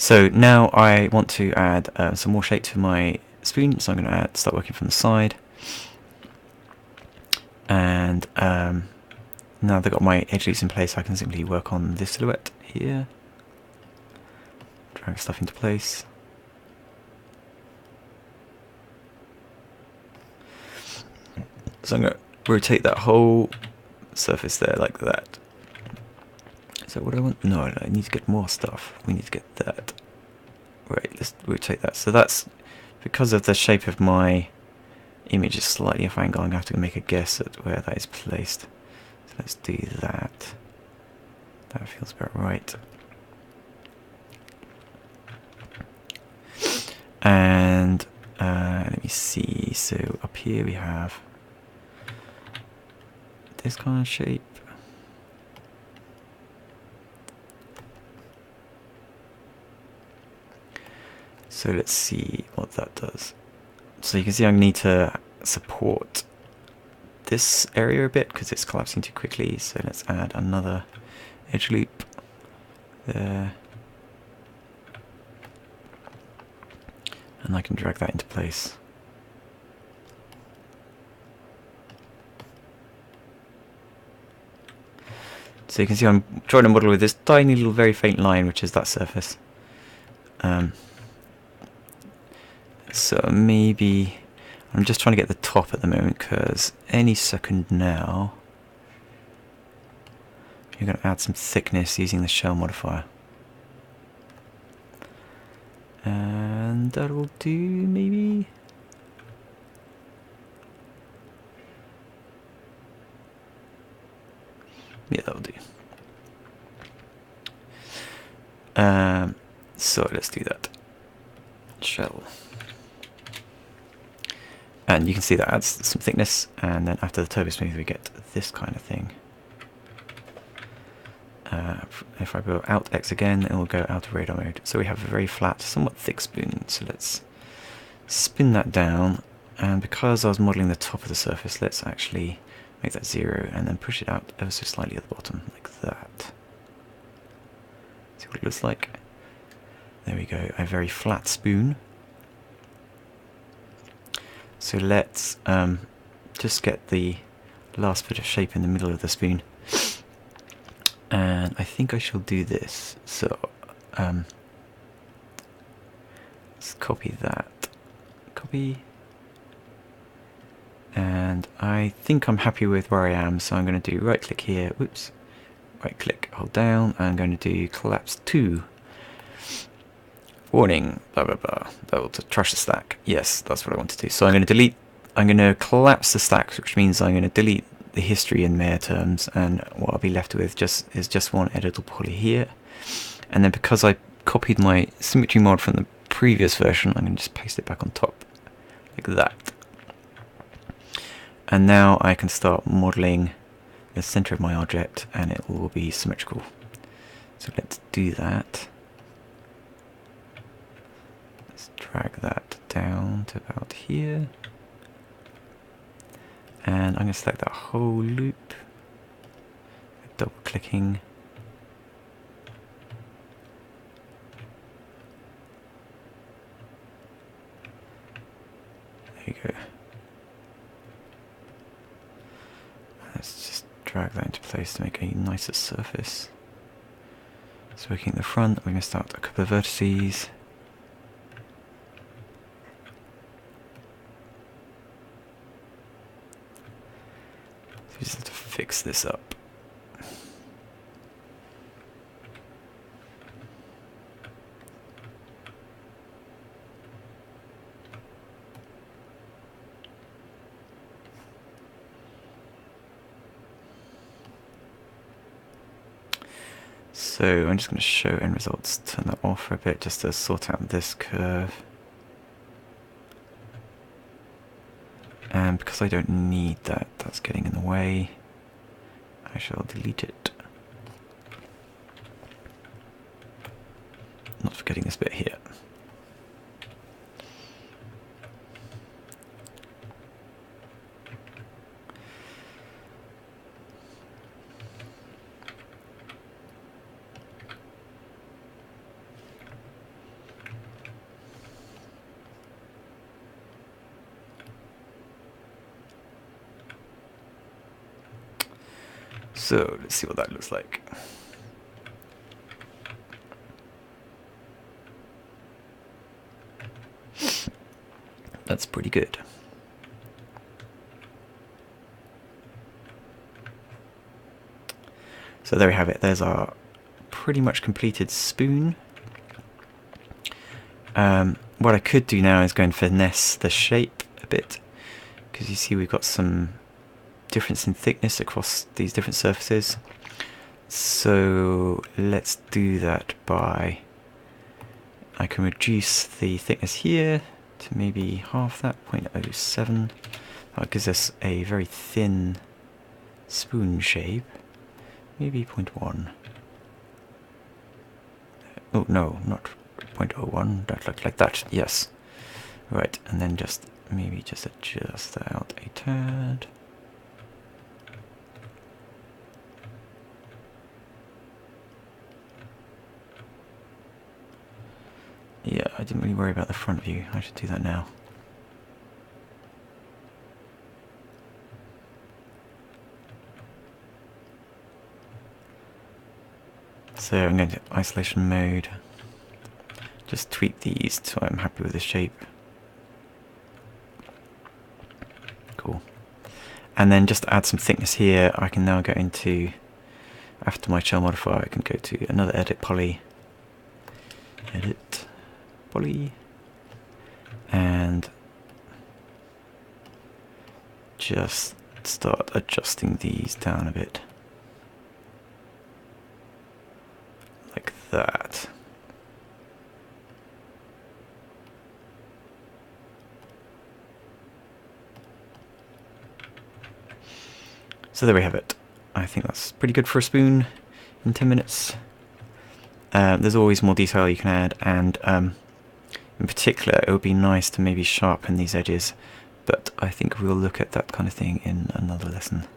So now I want to add some more shape to my spoon, so I'm going to start working from the side. And now that I've got my edge loops in place, I can simply work on this silhouette here. Drag stuff into place. So I'm going to rotate that whole surface there like that. So what do I want? No, I need to get more stuff. We need to get that. Right, let's rotate that. So that's because of the shape of my image is slightly off angle. I'm going to have to make a guess at where that is placed. So let's do that. That feels about right. And let me see. So up here we have this kind of shape. So let's see what that does. So you can see I need to support this area a bit because it's collapsing too quickly. So let's add another edge loop there. And I can drag that into place. So you can see I'm trying to model with this tiny little very faint line, which is that surface. So maybe I'm just trying to get the top at the moment because any second now you're going to add some thickness using the shell modifier. And that will do, maybe. Yeah, that'll do. So let's do that. Shell. And you can see that adds some thickness, and then after the Turbosmooth we get this kind of thing. If I go out X again, it will go out of radar mode. So we have a very flat, somewhat thick spoon. So let's spin that down, and because I was modelling the top of the surface, let's actually make that 0 and then push it out ever so slightly at the bottom, like that. See what it looks like? There we go, a very flat spoon. So let's just get the last bit of shape in the middle of the spoon. And I think I shall do this. So let's copy that. Copy. And I think I'm happy with where I am, so I'm going to do right click here. Whoops. Right click, hold down. I'm going to do collapse 2. Warning, blah blah blah. That will trash the stack. Yes, that's what I want to do. So I'm going to delete. I'm going to collapse the stack, which means I'm going to delete the history and mayor terms, and what I'll be left with is just one editable poly here. And then because I copied my symmetry mod from the previous version, I'm going to just paste it back on top like that. And now I can start modeling the center of my object, and it will be symmetrical. So let's do that. Drag that down to about here, and I'm going to select that whole loop, double clicking, there you go. Let's just drag that into place to make a nicer surface. So working at the front, we're going to start a couple of vertices. Just have to fix this up. So I'm just going to show end results, turn that off for a bit just to sort out this curve. And because I don't need that, that's getting in the way, I shall delete it. Not forgetting this bit here. So let's see what that looks like. That's pretty good. So there we have it. There's our pretty much completed spoon. What I could do now is go and finesse the shape a bit, because you see we've got some difference in thickness across these different surfaces. So let's do that by, I can reduce the thickness here to maybe half that, 0.07. That gives us a very thin spoon shape, maybe 0.1. Oh no, not 0.01, that looks like that, yes. Right, and then just maybe just adjust that out a tad. Yeah, I didn't really worry about the front view. I should do that now. So I'm going to isolation mode. Just tweak these so I'm happy with the shape. Cool. And then just to add some thickness here, I can now go into, after my shell modifier, I can go to another edit poly. Edit poly. And just start adjusting these down a bit. Like that. So there we have it. I think that's pretty good for a spoon in 10 minutes. There's always more detail you can add, and in particular it would be nice to maybe sharpen these edges, but I think we'll look at that kind of thing in another lesson.